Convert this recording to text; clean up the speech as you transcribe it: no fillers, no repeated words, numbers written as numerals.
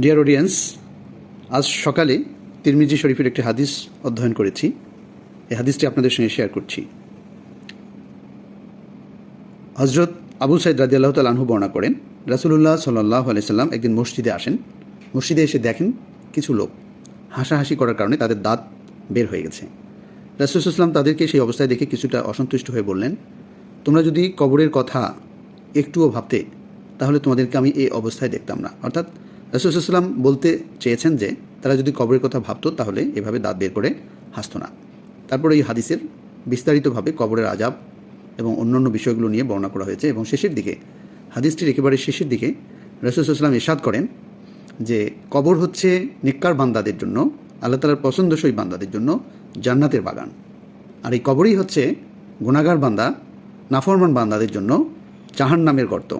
Dear audience, আজ সকালে তিরমিজি শরীফের একটি হাদিস অধ্যয়ন করেছি। এই হাদিসটি আপনাদের সঙ্গে শেয়ার করছি। হজরত আবু সাইদ রাদিয়াল্লাহু তাআলা আনহু বর্ণনা করেন, রাসূলুল্লাহ সাল্লাল্লাহু আলাইহি সাল্লাম একদিন মসজিদে আসেন। মসজিদে এসে দেখেন কিছু লোক হাসাহাসি করার কারণে তাদের দাঁত বের হয়ে গেছে। রাসূল সাল্লাল্লাহু আলাইহি ওয়াসাল্লাম তাদেরকে সেই অবস্থায় দেখে কিছুটা অসন্তুষ্ট হয়ে বললেন, তোমরা যদি কবরের কথা একটুও ভাবতে তাহলে তোমাদেরকে আমি এই অবস্থায় দেখতাম না। অর্থাৎ রাসূল সাল্লাল্লাহু আলাইহি ওয়াসাল্লাম বলতে চেয়েছেন যে তারা যদি কবরের কথা ভাবতো তাহলে এভাবে দাঁত বের করে হাসতো না। তারপরে এই হাদিসের বিস্তারিতভাবে কবরের আযাব এবং অন্যান্য বিষয়গুলো নিয়ে বর্ণনা করা হয়েছে এবং শেষের দিকে, হাদিসটির একেবারে শেষের দিকে রাসূল সাল্লাল্লাহু আলাইহি ওয়াসাল্লাম ইরশাদ করেন যে কবর হচ্ছে নেককার বান্দাদের জন্য, আল্লাহ তাআলার পছন্দসই বান্দাদের জন্য জান্নাতের বাগান, আর এই কবরই হচ্ছে গুনাহগার বান্দা, নাফরমান বান্দাদের জন্য জাহান্নামের গর্ত।